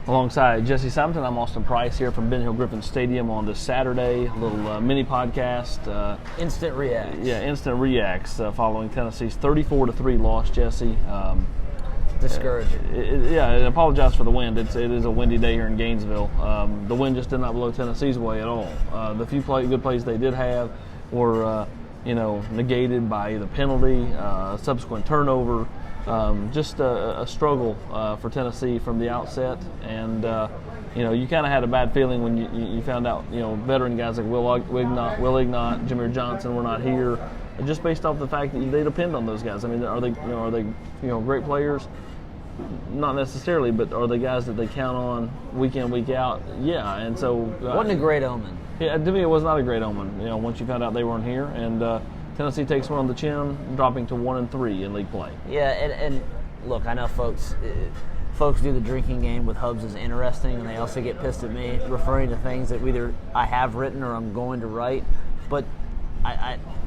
Alongside Jesse Simonton, I'm Austin Price here from Ben Hill Griffin Stadium on this Saturday. A little mini podcast. Instant reacts. Yeah, instant reacts following Tennessee's 34-3 loss, Jesse. Discouraging. And apologize for the wind. It is a windy day here in Gainesville. The wind just did not blow Tennessee's way at all. The few good plays they did have were negated by either penalty, subsequent turnover. Just a struggle for Tennessee from the outset, and you kind of had a bad feeling when you found out veteran guys like Will Ignott, Jameer Johnson were not here, just based off the fact that they depend on those guys. I mean, are they great players? Not necessarily, but are they guys that they count on week in, week out? Yeah, and so wasn't a great omen. Yeah, to me it was not a great omen. Once you found out they weren't here, and Tennessee takes one on the chin, dropping to 1-3 in league play. Yeah, and look, I know folks do the drinking game with Hubs is interesting, and they also get pissed at me referring to things that either I have written or I'm going to write. But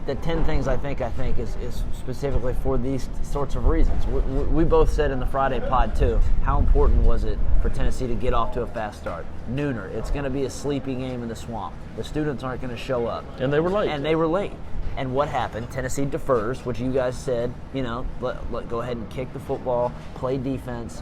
the 10 things I think is specifically for these sorts of reasons. We both said in the Friday pod too, how important was it for Tennessee to get off to a fast start? Nooner. It's going to be a sleepy game in the swamp. The students aren't going to show up. And they were late. And what happened? Tennessee defers, which you guys said, go ahead and kick the football, play defense,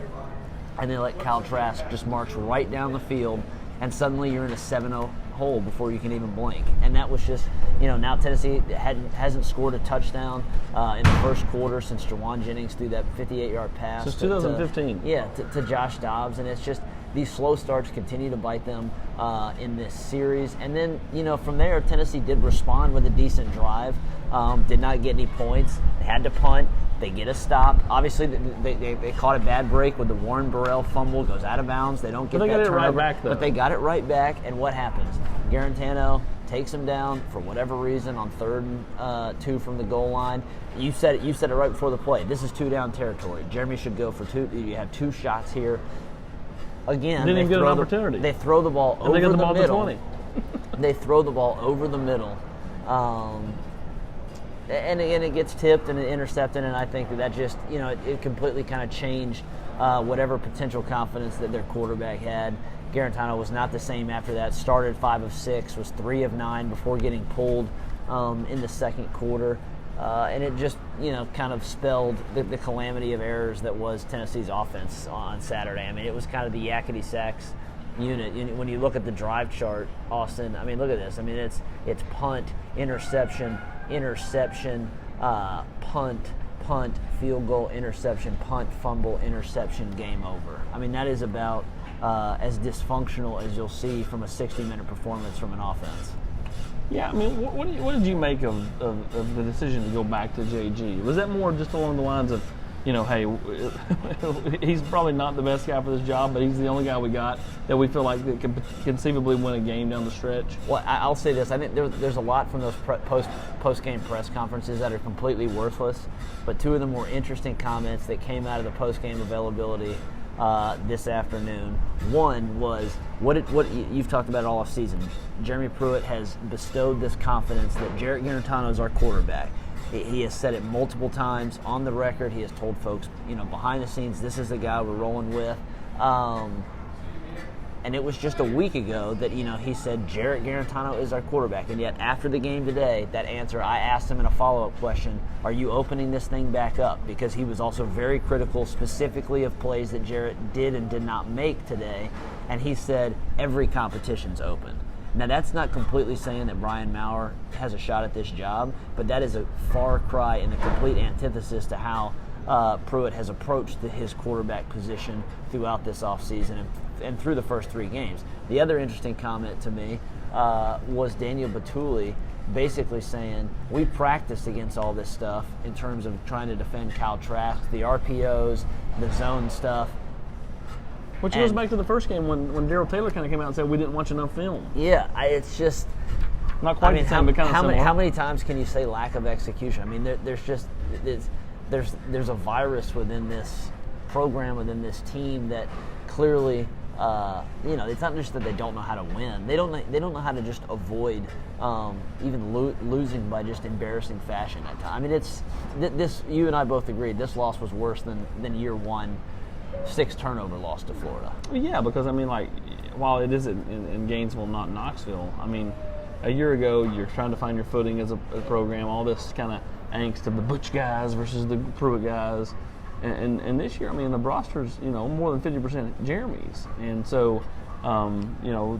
and then let Cal Trask just march right down the field, and suddenly you're in a 7-0 hole before you can even blink. And that was just, now Tennessee hasn't scored a touchdown in the first quarter since Jawan Jennings threw that 58-yard pass. Since 2015. To Josh Dobbs, and it's just these slow starts continue to bite them in this series. And then, from there, Tennessee did respond with a decent drive, did not get any points. They had to punt. They get a stop. Obviously, they caught a bad break with the Warren Burrell fumble. Goes out of bounds. They don't get that turnover. Right back, though. But they got it right back, and what happens? Garantano takes him down for whatever reason on 3rd and 2 from the goal line. You said it right before the play. This is 2-down territory. Jeremy should go for 2. You have 2 shots here. Again, didn't even get an opportunity. They throw the ball over the middle. To 20. They throw the ball over the middle. And again, it gets tipped and intercepted, and I think that just, it completely kind of changed whatever potential confidence that their quarterback had. Garantano was not the same after that. Started 5 of 6, was 3 of 9 before getting pulled in the second quarter. And it just, kind of spelled the calamity of errors that was Tennessee's offense on Saturday. I mean, it was kind of the yakety sax unit. When you look at the drive chart, Austin, I mean, look at this. I mean, it's punt, interception, punt, field goal, interception, punt, fumble, interception, game over. I mean, that is about as dysfunctional as you'll see from a 60-minute performance from an offense. Yeah, I mean, what did you make of the decision to go back to JG? Was that more just along the lines of, hey, he's probably not the best guy for this job, but he's the only guy we got that we feel like that could conceivably win a game down the stretch? Well, I'll say this. I think there's a lot from those post-game press conferences that are completely worthless, but 2 of the more interesting comments that came out of the post-game availability this afternoon. One was what you've talked about all off season. Jeremy Pruitt has bestowed this confidence that Jarrett Garantano is our quarterback. He has said it multiple times on the record. He has told folks, behind the scenes, this is the guy we're rolling with. And it was just a week ago that, he said Jarrett Garantano is our quarterback. And yet after the game today, that answer, I asked him in a follow-up question, are you opening this thing back up? Because he was also very critical specifically of plays that Jarrett did and did not make today. And he said every competition's open. Now, that's not completely saying that Brian Maurer has a shot at this job, but that is a far cry and the complete antithesis to how Pruitt has approached his quarterback position throughout this offseason and through the first 3 games. The other interesting comment to me was Daniel Batuli basically saying, we practiced against all this stuff in terms of trying to defend Cal Trask, the RPOs, the zone stuff. Which goes back to the first game when Darrell Taylor kind of came out and said we didn't watch enough film. Yeah, it's just not quite the same, but kind of similar. How many times can you say lack of execution? I mean, there's a virus within this program, within this team that clearly, it's not just that they don't know how to win. They don't know how to just avoid even losing by just embarrassing fashion at times. I mean, this. You and I both agreed this loss was worse than year one. 6 turnover loss to Florida. Well, yeah, because I mean, like, while it is in Gainesville, not Knoxville, I mean, a year ago you're trying to find your footing as a program. All this kind of angst of the Butch guys versus the Pruitt guys, and this year, I mean, the roster's more than 50% Jeremy's, and so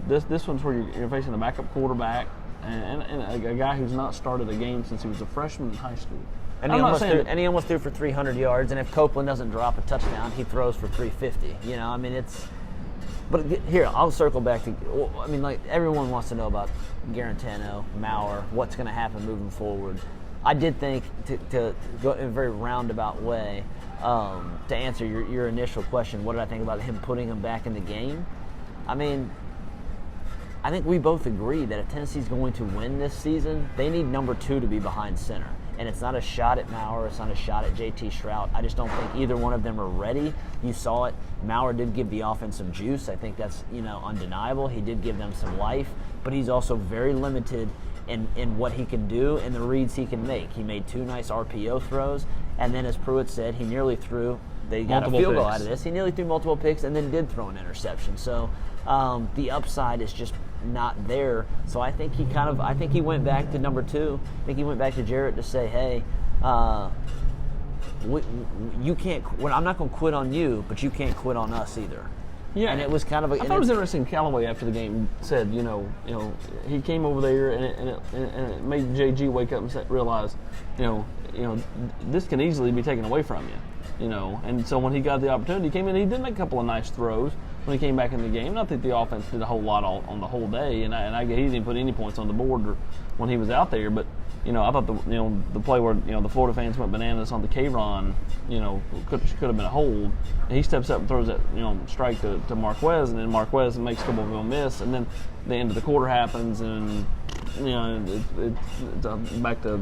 this one's where you're facing a backup quarterback and a guy who's not started a game since he was a freshman in high school. And he almost threw for 300 yards, and if Copeland doesn't drop a touchdown, he throws for 350. I mean, it's. But here, I'll circle back to. I mean, like, everyone wants to know about Garantano, Maurer, what's going to happen moving forward. I did think to go in a very roundabout way to answer your initial question. What did I think about him putting him back in the game? I mean, I think we both agree that if Tennessee's going to win this season, they need number 2 to be behind center. And it's not a shot at Maurer, it's not a shot at JT Strout. I just don't think either one of them are ready. You saw it. Maurer did give the offense some juice. I think that's, undeniable. He did give them some life, but he's also very limited in what he can do and the reads he can make. He made 2 nice RPO throws, and then as Pruitt said, he nearly threw. They got multiple a field goal out of this. He nearly threw multiple picks and then did throw an interception. So the upside is just not there. So I think he went back to number 2. I think he went back to Jarrett to say, hey, you can't. I'm not going to quit on you, but you can't quit on us either. Yeah, and it was kind of. I thought it was interesting. Callaway after the game said, he came over there and it made JG wake up and realize, this can easily be taken away from you, And so when he got the opportunity, he came in. He did make a couple of nice throws when he came back in the game. Not that the offense did a whole lot on the whole day, and he didn't put any points on the board when he was out there. But I thought the play where the Florida fans went bananas on the K-Ron, could have been a hold. And he steps up and throws that strike to Marquez, and then Marquez makes a couple of them miss, and then the end of the quarter happens, and it's back to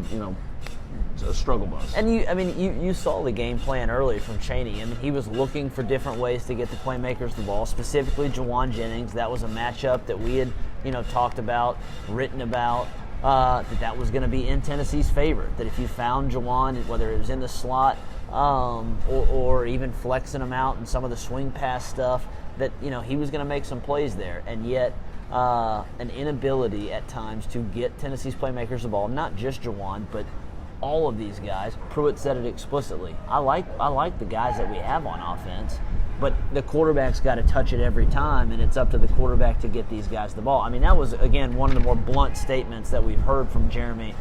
a struggle bus. And you saw the game plan early from Chaney. I mean, he was looking for different ways to get the playmakers the ball, specifically Jawan Jennings. That was a matchup that we had talked about, written about. That was going to be in Tennessee's favor. That if you found Jawan, whether it was in the slot or even flexing him out and some of the swing pass stuff, that he was going to make some plays there. And yet an inability at times to get Tennessee's playmakers the ball, not just Jawan, but all of these guys. Pruitt said it explicitly. I like the guys that we have on offense, but the quarterback's got to touch it every time, and it's up to the quarterback to get these guys the ball. I mean, that was, again, one of the more blunt statements that we've heard from Jeremy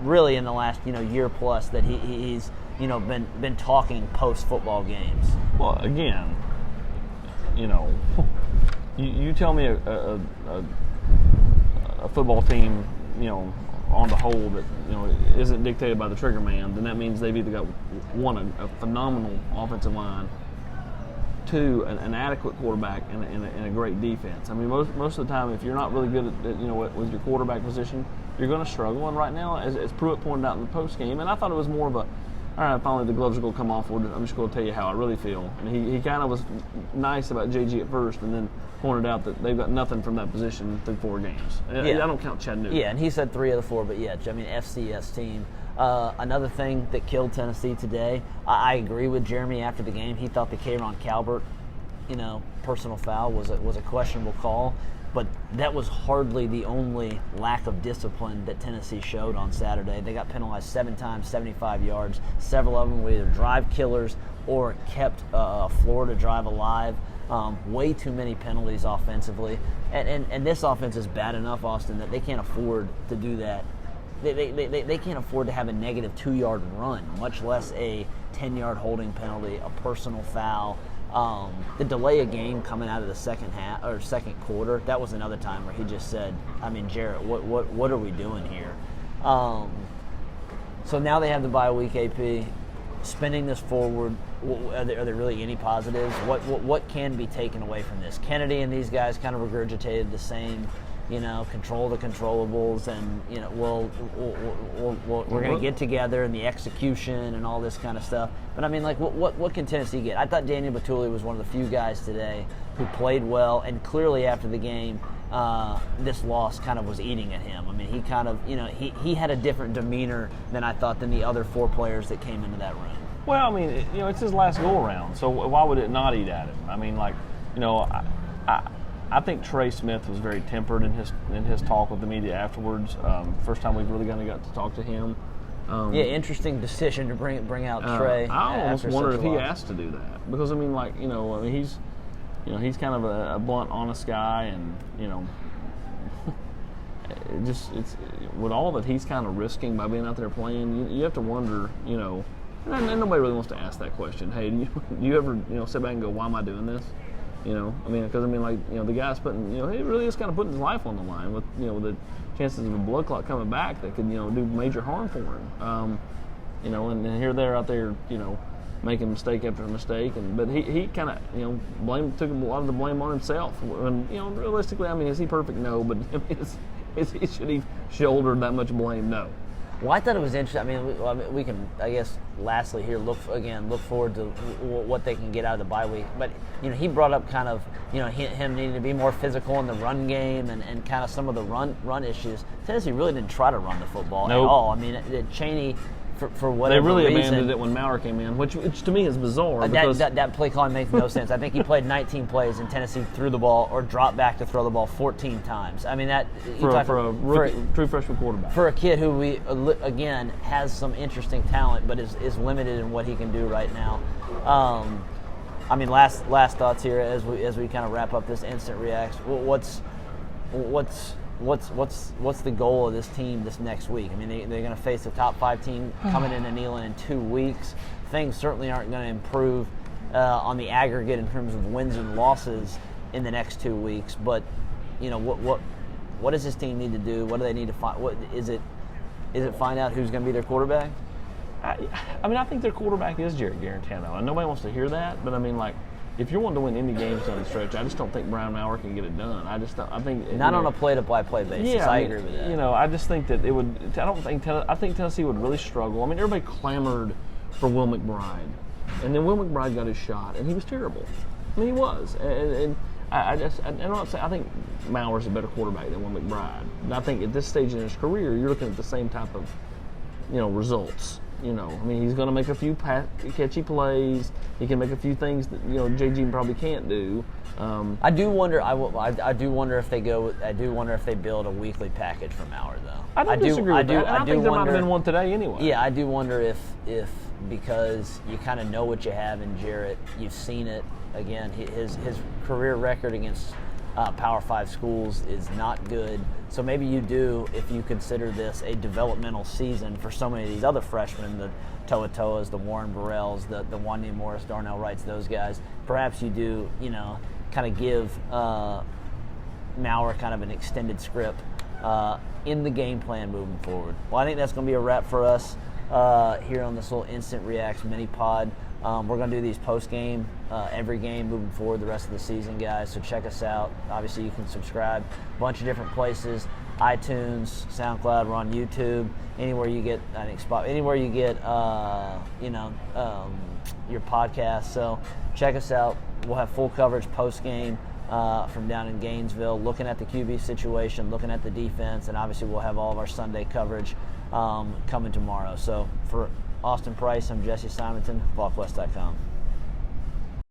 really in the last year plus that he's been talking post-football games. Well, again, you tell me a football team, on the whole that isn't dictated by the trigger man, then that means they've either got one, a phenomenal offensive line, 2, an adequate quarterback, and a great defense. I mean, most of the time, if you're not really good at with your quarterback position, you're going to struggle. And right now, as Pruitt pointed out in the post game, and I thought it was more of a, all right, finally the gloves are going to come off. I'm just going to tell you how I really feel. And he kind of was nice about JG at first, and then pointed out that they've got nothing from that position through 4 games. Yeah. I don't count Chattanooga. Yeah, and he said 3 of the 4, but yeah, I mean, FCS team. Another thing that killed Tennessee today, I agree with Jeremy after the game. He thought the Kayron Calvert, personal foul was a questionable call, but that was hardly the only lack of discipline that Tennessee showed on Saturday. They got penalized 7 times, 75 yards. Several of them were either drive killers or kept Florida drive alive. Way too many penalties offensively, and this offense is bad enough, Austin, that they can't afford to do that. They can't afford to have a negative 2-yard run, much less a 10-yard holding penalty, a personal foul. The delay of game coming out of the second quarter, that was another time where he just said, I mean, Jarrett, what are we doing here? So now they have the bye week, AP. Spinning this forward, are there really any positives? What can be taken away from this? Kennedy and these guys kind of regurgitated the same, control the controllables, and we're going to get together and the execution and all this kind of stuff. But I mean, like, what can Tennessee get? I thought Daniel Batuli was one of the few guys today who played well, and clearly after the game, this loss kind of was eating at him. I mean, he kind of, he had a different demeanor than I thought than the other 4 players that came into that room. Well, I mean, it's his last go around, so why would it not eat at him? I mean, like, I think Trey Smith was very tempered in his talk with the media afterwards. First time we've really got to talk to him. Interesting decision to bring out Trey. I almost wonder if he asked to do that because he's kind of a blunt, honest guy, and it's with all that he's kind of risking by being out there playing. You have to wonder, and nobody really wants to ask that question. Hey, do you ever sit back and go, why am I doing this? The guy's putting, he really is kind of putting his life on the line with the chances of a blood clot coming back that could do major harm for him. And here they're out there, making mistake after mistake, but he kind of took a lot of the blame on himself. And realistically, is he perfect? No, but should he shoulder that much blame? No. Well, I thought it was interesting. We can, I guess, lastly here look forward to what they can get out of the bye week. But he brought up kind of him needing to be more physical in the run game and kind of some of the run issues. Tennessee really didn't try to run the football at all. Cheney, for whatever they really reason, abandoned it when Maurer came in, which to me is bizarre. That play calling makes no sense. I think he played 19 plays and Tennessee threw the ball or dropped back to throw the ball 14 times. For a true freshman quarterback. For a kid who again has some interesting talent, but is limited in what he can do right now. Last thoughts here as we kind of wrap up this instant reacts. What's the goal of this team this next week? They're going to face a top 5 team coming into Neyland in 2 weeks. Things certainly aren't going to improve on the aggregate in terms of wins and losses in the next 2 weeks. But what does this team need to do? What do they need to find? What is it? Is it find out who's going to be their quarterback? I think their quarterback is Jarrett Garantano, and nobody wants to hear that. But if you're wanting to win any games down the stretch, I just don't think Brian Maurer can get it done. I think not on a play-to-play basis. Yeah, I agree with that. I just think that it would. I think Tennessee would really struggle. Everybody clamored for Will McBride, and then Will McBride got his shot, and he was terrible. He was, and I think Maurer's a better quarterback than Will McBride. And I think at this stage in his career, you're looking at the same type of, results. He's going to make a few catchy plays. He can make a few things that JG probably can't do. I do wonder. I do wonder if they go. I do wonder if they build a weekly package for Maurer, though. I don't disagree with that. I think there might have been one today anyway. Yeah, I do wonder if because you kind of know what you have in Jarrett, you've seen it. Again, his career record against Power 5 schools is not good. So maybe you do, if you consider this a developmental season for so many of these other freshmen, the Toa Toas, the Warren Burrells, the Wanya Morris, Darnell Wrights, those guys. Perhaps you do, kind of give Maurer kind of an extended script in the game plan moving forward. Well, I think that's going to be a wrap for us here on this little Instant Reacts mini pod. We're going to do these post-game, every game moving forward the rest of the season, guys. So check us out. Obviously, you can subscribe a bunch of different places: iTunes, SoundCloud. We're on YouTube. Anywhere you get, anywhere you get, your podcast. So check us out. We'll have full coverage post-game from down in Gainesville, looking at the QB situation, looking at the defense, and obviously we'll have all of our Sunday coverage coming tomorrow. So for Austin Price, I'm Jesse Simonton, VolQuest.com.